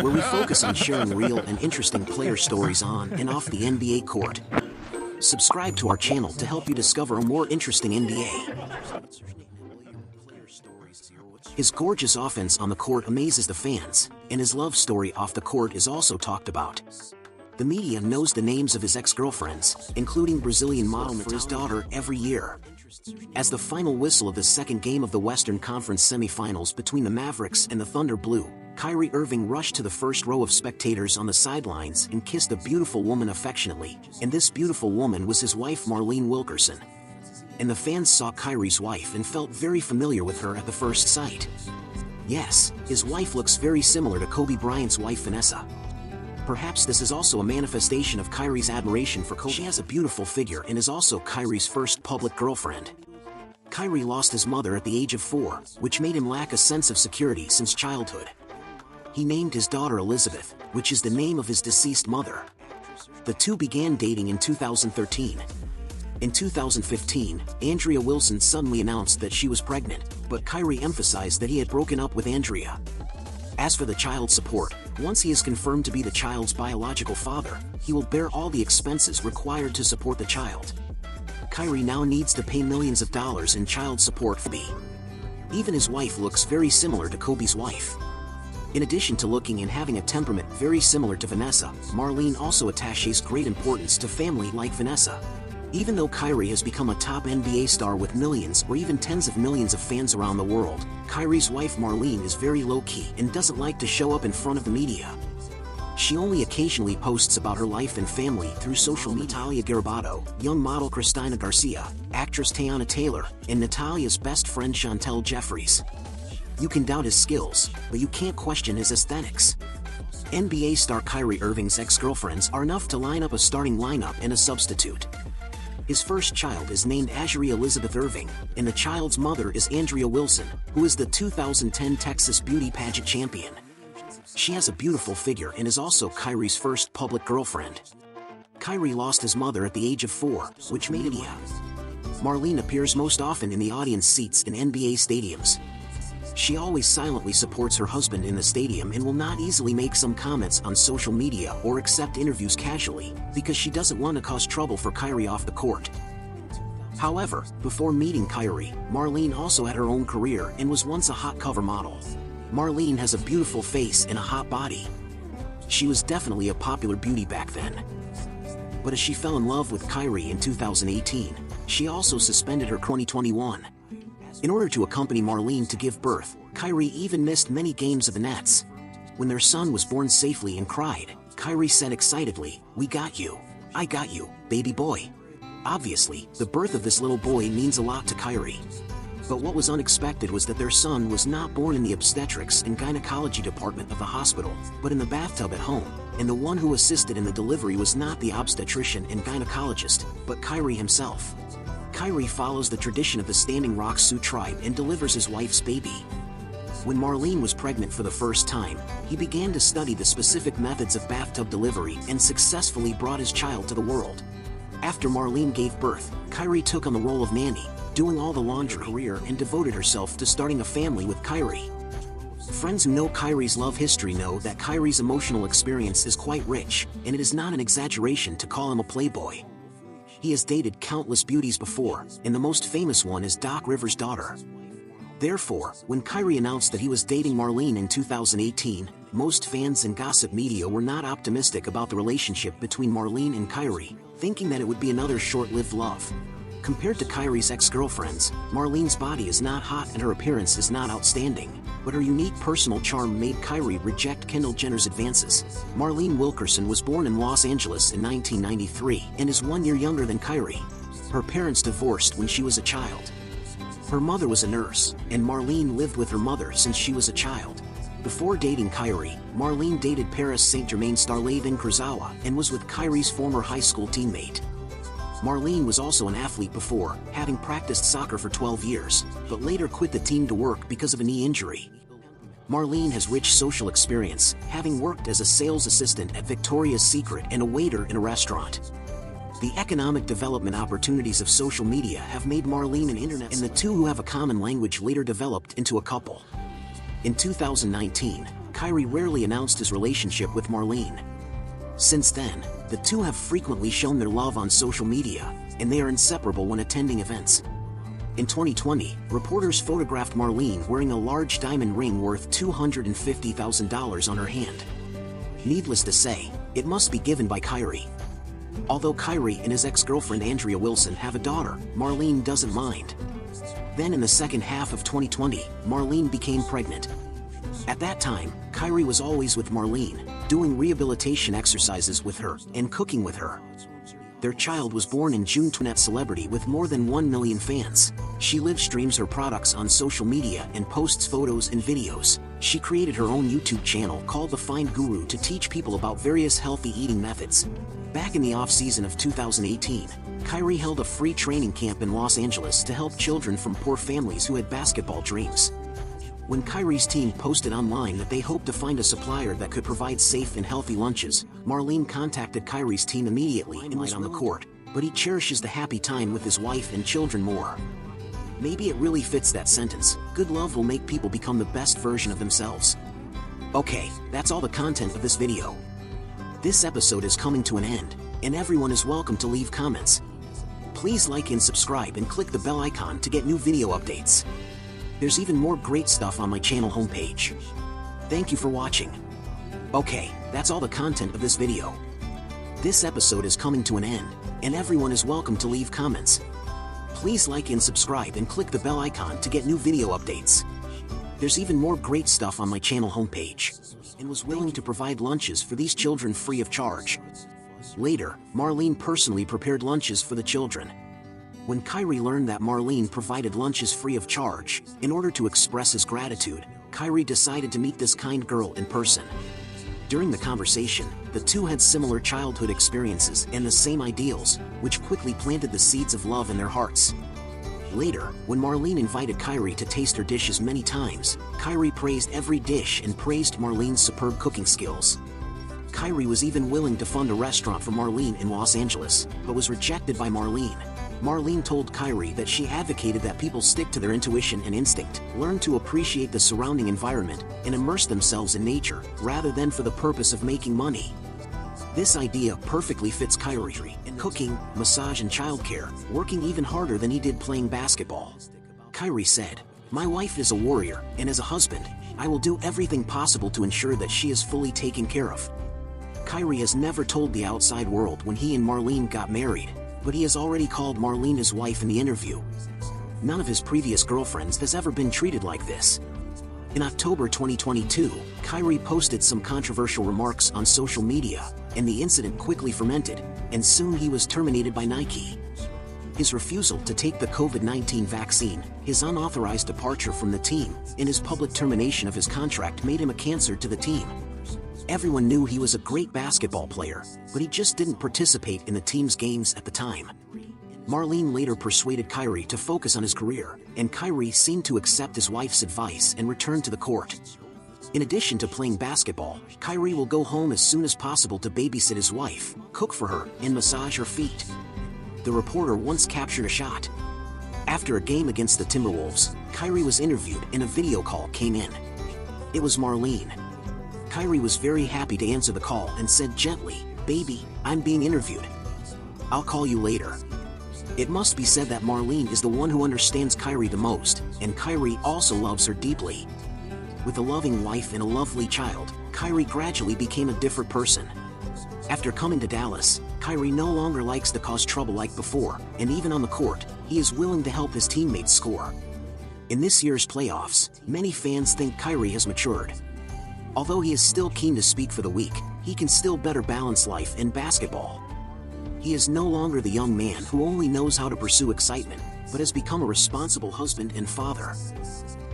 where we focus on sharing real and interesting player stories on and off the NBA court. Subscribe to our channel to help you discover a more interesting NBA. His gorgeous offense on the court amazes the fans, and his love story off the court is also talked about. The media knows the names of his ex-girlfriends, including Brazilian model for his daughter, every year. As the final whistle of the second game of the Western Conference semifinals between the Mavericks and the Thunder blew, Kyrie Irving rushed to the first row of spectators on the sidelines and kissed a beautiful woman affectionately, and this beautiful woman was his wife Marlene Wilkerson. And the fans saw Kyrie's wife and felt very familiar with her at the first sight. Yes, his wife looks very similar to Kobe Bryant's wife Vanessa. Perhaps this is also a manifestation of Kyrie's admiration for Kobe. She has a beautiful figure and is also Kyrie's first public girlfriend. Kyrie lost his mother at the age of 4, which made him lack a sense of security since childhood. He named his daughter Elizabeth, which is the name of his deceased mother. The two began dating in 2013. In 2015, Andrea Wilson suddenly announced that she was pregnant, but Kyrie emphasized that he had broken up with Andrea. As for the child support, once he is confirmed to be the child's biological father, he will bear all the expenses required to support the child. Kyrie now needs to pay millions of dollars in child support for B. Even his wife looks very similar to Kobe's wife. In addition to looking and having a temperament very similar to Vanessa, Marlene also attaches great importance to family like Vanessa. Even though Kyrie has become a top NBA star with millions or even tens of millions of fans around the world, Kyrie's wife Marlene is very low-key and doesn't like to show up in front of the media. She only occasionally posts about her life and family through social media. Natalia Garabato, young model Christina Garcia, actress Teyana Taylor, and Natalia's best friend Chantel Jeffries. You can doubt his skills, but you can't question his aesthetics. NBA star Kyrie Irving's ex-girlfriends are enough to line up a starting lineup and a substitute. His first child is named Ashery Elizabeth Irving, and the child's mother is Andrea Wilson, who is the 2010 Texas Beauty Pageant champion. She has a beautiful figure and is also Kyrie's first public girlfriend. Kyrie lost his mother at the age of 4, which made him Marlene appears most often in the audience seats in NBA stadiums. She always silently supports her husband in the stadium and will not easily make some comments on social media or accept interviews casually, because she doesn't want to cause trouble for Kyrie off the court. However, before meeting Kyrie, Marlene also had her own career and was once a hot cover model. Marlene has a beautiful face and a hot body. She was definitely a popular beauty back then. But as she fell in love with Kyrie in 2018, she also suspended her 2021. In order to accompany Marlene to give birth, Kyrie even missed many games of the Nets. When their son was born safely and cried, Kyrie said excitedly, "We got you. I got you, baby boy." Obviously, the birth of this little boy means a lot to Kyrie. But what was unexpected was that their son was not born in the obstetrics and gynecology department of the hospital, but in the bathtub at home, and the one who assisted in the delivery was not the obstetrician and gynecologist, but Kyrie himself. Kyrie follows the tradition of the Standing Rock Sioux tribe and delivers his wife's baby. When Marlene was pregnant for the first time, he began to study the specific methods of bathtub delivery and successfully brought his child to the world. After Marlene gave birth, Kyrie took on the role of nanny, doing all the laundry career, and devoted herself to starting a family with Kyrie. Friends who know Kyrie's love history know that Kyrie's emotional experience is quite rich, and it is not an exaggeration to call him a playboy. He has dated countless beauties before, and the most famous one is Doc Rivers' daughter. Therefore, when Kyrie announced that he was dating Marlene in 2018, most fans and gossip media were not optimistic about the relationship between Marlene and Kyrie, thinking that it would be another short-lived love. Compared to Kyrie's ex-girlfriends, Marlene's body is not hot and her appearance is not outstanding, but her unique personal charm made Kyrie reject Kendall Jenner's advances. Marlene Wilkerson was born in Los Angeles in 1993 and is 1 year younger than Kyrie. Her parents divorced when she was a child. Her mother was a nurse, and Marlene lived with her mother since she was a child. Before dating Kyrie, Marlene dated Paris Saint-Germain star Layvin Kurzawa and was with Kyrie's former high school teammate. Marlene was also an athlete before, having practiced soccer for 12 years, but later quit the team to work because of a knee injury. Marlene has rich social experience, having worked as a sales assistant at Victoria's Secret and a waiter in a restaurant. The economic development opportunities of social media have made Marlene an internet, and the two who have a common language later developed into a couple. In 2019, Kyrie rarely announced his relationship with Marlene. Since then, the two have frequently shown their love on social media, and they are inseparable when attending events. In 2020, reporters photographed Marlene wearing a large diamond ring worth $250,000 on her hand. Needless to say, it must be given by Kyrie. Although Kyrie and his ex-girlfriend Andrea Wilson have a daughter, Marlene doesn't mind. Then in the second half of 2020, Marlene became pregnant. At that time, Kyrie was always with Marlene, doing rehabilitation exercises with her and cooking with her. Their child was born in June. Internet celebrity with more than 1 million fans. She live streams her products on social media and posts photos and videos. She created her own YouTube channel called The Find Guru to teach people about various healthy eating methods. Back in the off-season of 2018, Kyrie held a free training camp in Los Angeles to help children from poor families who had basketball dreams. When Kyrie's team posted online that they hoped to find a supplier that could provide safe and healthy lunches, Marlene contacted Kyrie's team immediately and was on the court, but he cherishes the happy time with his wife and children more. Maybe it really fits that sentence, good love will make people become the best version of themselves. Okay, that's all the content of this video. This episode is coming to an end, and everyone is welcome to leave comments. Please like and subscribe and click the bell icon to get new video updates. There's even more great stuff on my channel homepage. Thank you for watching. Okay, that's all the content of this video. This episode is coming to an end, and everyone is welcome to leave comments. Please like and subscribe and click the bell icon to get new video updates. There's even more great stuff on my channel homepage. And was willing to provide lunches for these children free of charge. Later, Marlene personally prepared lunches for the children. When Kyrie learned that Marlene provided lunches free of charge, in order to express his gratitude, Kyrie decided to meet this kind girl in person. During the conversation, the two had similar childhood experiences and the same ideals, which quickly planted the seeds of love in their hearts. Later, when Marlene invited Kyrie to taste her dishes many times, Kyrie praised every dish and praised Marlene's superb cooking skills. Kyrie was even willing to fund a restaurant for Marlene in Los Angeles, but was rejected by Marlene. Marlene told Kyrie that she advocated that people stick to their intuition and instinct, learn to appreciate the surrounding environment, and immerse themselves in nature, rather than for the purpose of making money. This idea perfectly fits Kyrie in cooking, massage and childcare, working even harder than he did playing basketball. Kyrie said, "My wife is a warrior, and as a husband, I will do everything possible to ensure that she is fully taken care of." Kyrie has never told the outside world when he and Marlene got married, but he has already called Marlene his wife in the interview. None of his previous girlfriends has ever been treated like this. In October 2022, Kyrie posted some controversial remarks on social media, and the incident quickly fermented, and soon he was terminated by Nike. His refusal to take the COVID-19 vaccine, his unauthorized departure from the team, and his public termination of his contract made him a cancer to the team. Everyone knew he was a great basketball player, but he just didn't participate in the team's games at the time. Marlene later persuaded Kyrie to focus on his career, and Kyrie seemed to accept his wife's advice and return to the court. In addition to playing basketball, Kyrie will go home as soon as possible to babysit his wife, cook for her, and massage her feet. The reporter once captured a shot. After a game against the Timberwolves, Kyrie was interviewed and a video call came in. It was Marlene. Kyrie was very happy to answer the call and said gently, "Baby, I'm being interviewed. I'll call you later." It must be said that Marlene is the one who understands Kyrie the most, and Kyrie also loves her deeply. With a loving wife and a lovely child, Kyrie gradually became a different person. After coming to Dallas, Kyrie no longer likes to cause trouble like before, and even on the court, he is willing to help his teammates score. In this year's playoffs, many fans think Kyrie has matured. Although he is still keen to speak for the weak, he can still better balance life and basketball. He is no longer the young man who only knows how to pursue excitement, but has become a responsible husband and father.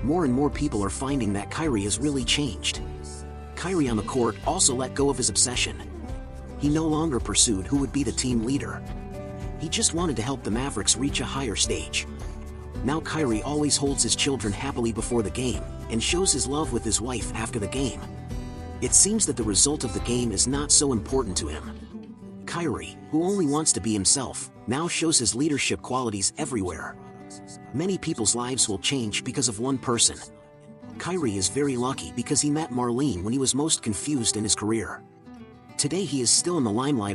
More and more people are finding that Kyrie has really changed. Kyrie on the court also let go of his obsession. He no longer pursued who would be the team leader. He just wanted to help the Mavericks reach a higher stage. Now Kyrie always holds his children happily before the game, and shows his love with his wife after the game. It seems that the result of the game is not so important to him. Kyrie, who only wants to be himself, now shows his leadership qualities everywhere. Many people's lives will change because of one person. Kyrie is very lucky because he met Marlene when he was most confused in his career. Today he is still in the limelight